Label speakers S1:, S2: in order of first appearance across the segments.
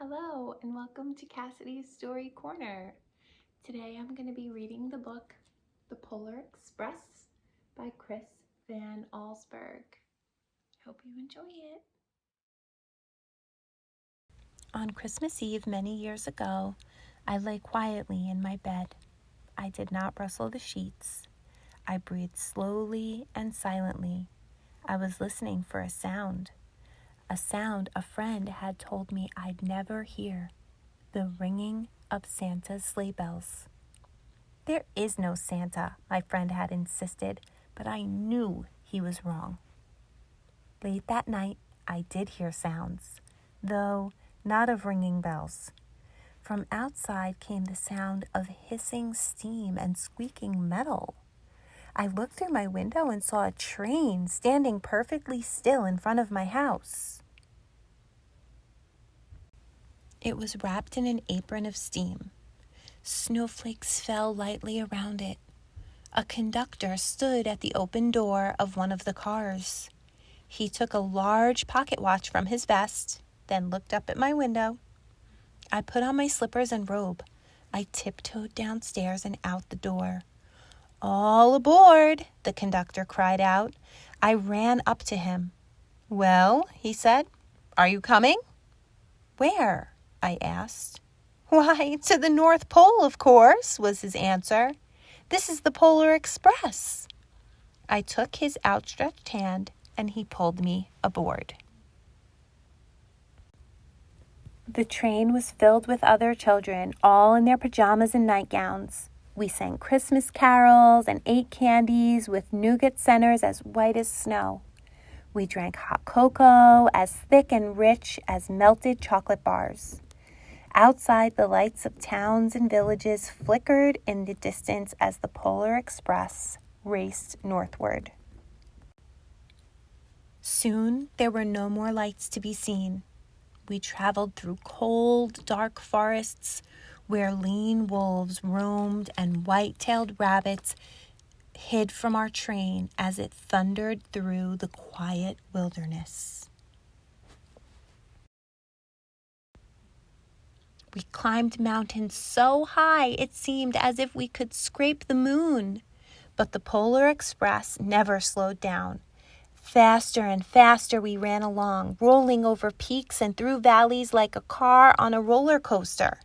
S1: Hello and welcome to Cassidy's Story Corner. Today I'm going to be reading the book The Polar Express by Chris Van Allsburg. Hope you enjoy it.
S2: On Christmas Eve many years ago, I lay quietly in my bed. I did not rustle the sheets. I breathed slowly and silently. I was listening for a sound a friend had told me I'd never hear, the ringing of Santa's sleigh bells. There is no Santa, my friend had insisted, but I knew he was wrong. Late that night, I did hear sounds, though not of ringing bells. From outside came the sound of hissing steam and squeaking metal. I looked through my window and saw a train standing perfectly still in front of my house. It was wrapped in an apron of steam. Snowflakes fell lightly around it. A conductor stood at the open door of one of the cars. He took a large pocket watch from his vest, then looked up at my window. I put on my slippers and robe. I tiptoed downstairs and out the door. "All aboard," the conductor cried out. I ran up to him. "Well," he said, "are you coming?" "Where?" I asked. "Why, to the North Pole, of course," was his answer. "This is the Polar Express." I took his outstretched hand and he pulled me aboard. The train was filled with other children, all in their pajamas and nightgowns. We sang Christmas carols and ate candies with nougat centers as white as snow. We drank hot cocoa as thick and rich as melted chocolate bars. Outside, the lights of towns and villages flickered in the distance as the Polar Express raced northward. Soon, there were no more lights to be seen. We traveled through cold, dark forests where lean wolves roamed and white-tailed rabbits hid from our train as it thundered through the quiet wilderness. We climbed mountains so high it seemed as if we could scrape the moon. But the Polar Express never slowed down. Faster and faster we ran along, rolling over peaks and through valleys like a car on a roller coaster.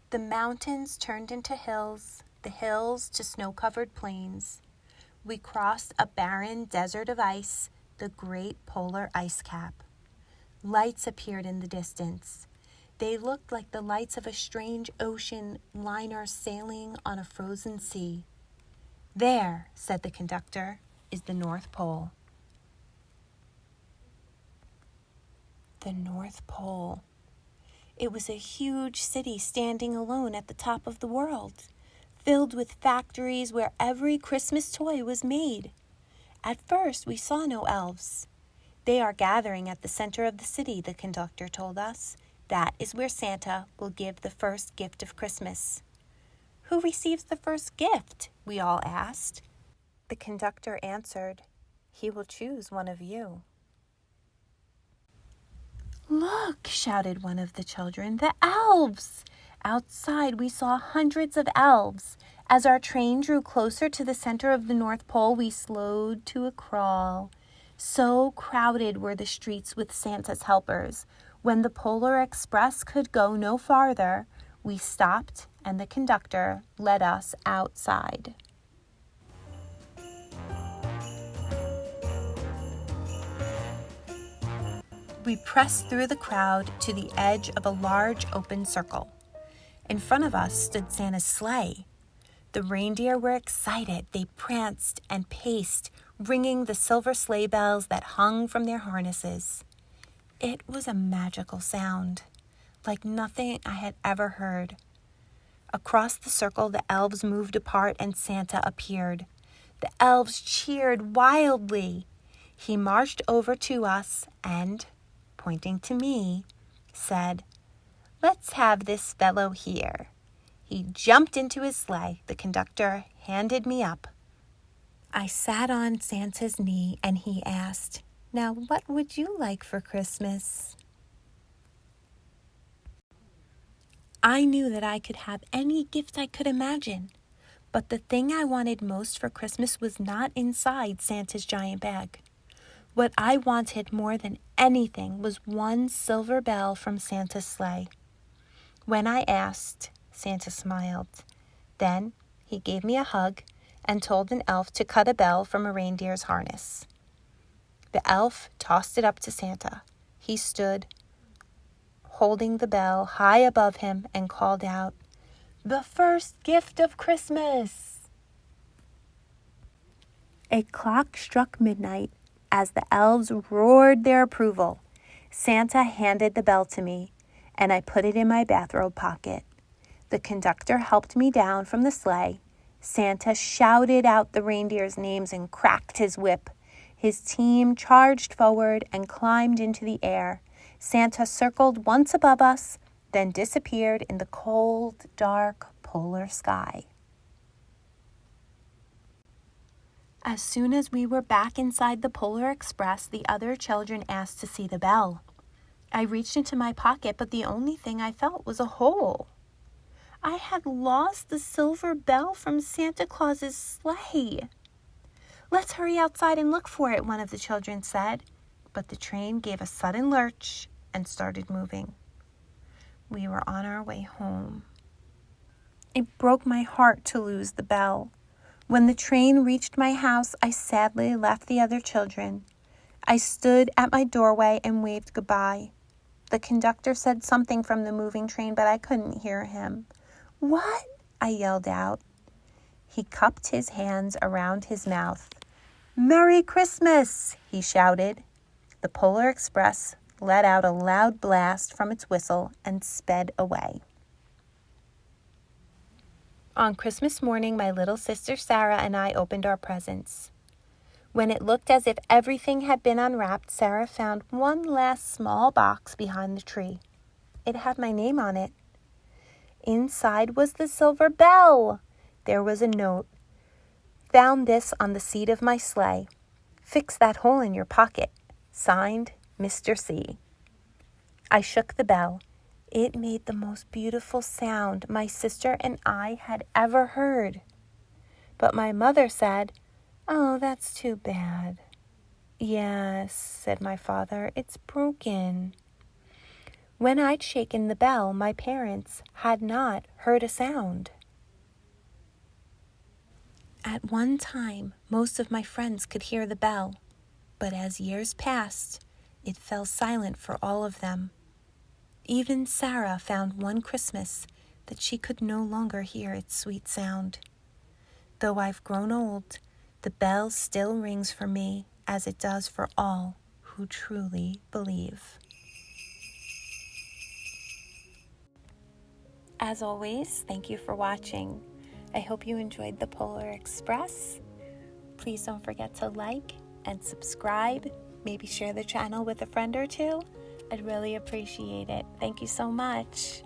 S2: The mountains turned into hills, the hills to snow-covered plains. We crossed a barren desert of ice, the great polar ice cap. Lights appeared in the distance. They looked like the lights of a strange ocean liner sailing on a frozen sea. "There," said the conductor, "is the North Pole." The North Pole. It was a huge city standing alone at the top of the world, filled with factories where every Christmas toy was made. At first, we saw no elves. "They are gathering at the center of the city," the conductor told us. "That is where Santa will give the first gift of Christmas." "Who receives the first gift?" we all asked. The conductor answered, "He will choose one of you." "Look," shouted one of the children, "the elves!" Outside, we saw hundreds of elves. As our train drew closer to the center of the North Pole, we slowed to a crawl. So crowded were the streets with Santa's helpers. When the Polar Express could go no farther, we stopped and the conductor led us outside. We pressed through the crowd to the edge of a large open circle. In front of us stood Santa's sleigh. The reindeer were excited. They pranced and paced, ringing the silver sleigh bells that hung from their harnesses. It was a magical sound, like nothing I had ever heard. Across the circle, the elves moved apart and Santa appeared. The elves cheered wildly. He marched over to us and, pointing to me, said, "Let's have this fellow here." He jumped into his sleigh. The conductor handed me up. I sat on Santa's knee and he asked, Now, what would you like for Christmas? I knew that I could have any gift I could imagine, but the thing I wanted most for Christmas was not inside Santa's giant bag. What I wanted more than anything was one silver bell from Santa's sleigh. When I asked, Santa smiled. Then he gave me a hug and told an elf to cut a bell from a reindeer's harness. The elf tossed it up to Santa. He stood, holding the bell high above him, and called out, "The first gift of Christmas!" A clock struck midnight as the elves roared their approval. Santa handed the bell to me, and I put it in my bathrobe pocket. The conductor helped me down from the sleigh. Santa shouted out the reindeers' names and cracked his whip. His team charged forward and climbed into the air. Santa circled once above us, then disappeared in the cold, dark polar sky. As soon as we were back inside the Polar Express, the other children asked to see the bell. I reached into my pocket, but the only thing I felt was a hole. I had lost the silver bell from Santa Claus's sleigh. "Let's hurry outside and look for it," one of the children said. But the train gave a sudden lurch and started moving. We were on our way home. It broke my heart to lose the bell. When the train reached my house, I sadly left the other children. I stood at my doorway and waved goodbye. The conductor said something from the moving train, but I couldn't hear him. "What?" I yelled out. He cupped his hands around his mouth. "Merry Christmas!" he shouted. The Polar Express let out a loud blast from its whistle and sped away. On Christmas morning, my little sister Sarah and I opened our presents. When it looked as if everything had been unwrapped, Sarah found one last small box behind the tree. It had my name on it. Inside was the silver bell. There was a note. "Found this on the seat of my sleigh. Fix that hole in your pocket. Signed, Mr. C." I shook the bell. It made the most beautiful sound my sister and I had ever heard. But my mother said, "Oh, that's too bad." "Yes," said my father, "it's broken." When I'd shaken the bell, my parents had not heard a sound. At one time, most of my friends could hear the bell, but as years passed, it fell silent for all of them. Even Sarah found one Christmas that she could no longer hear its sweet sound. Though I've grown old, the bell still rings for me as it does for all who truly believe. As always, thank you for watching. I hope you enjoyed the Polar Express. Please don't forget to like and subscribe. Maybe share the channel with a friend or two. I'd really appreciate it. Thank you so much.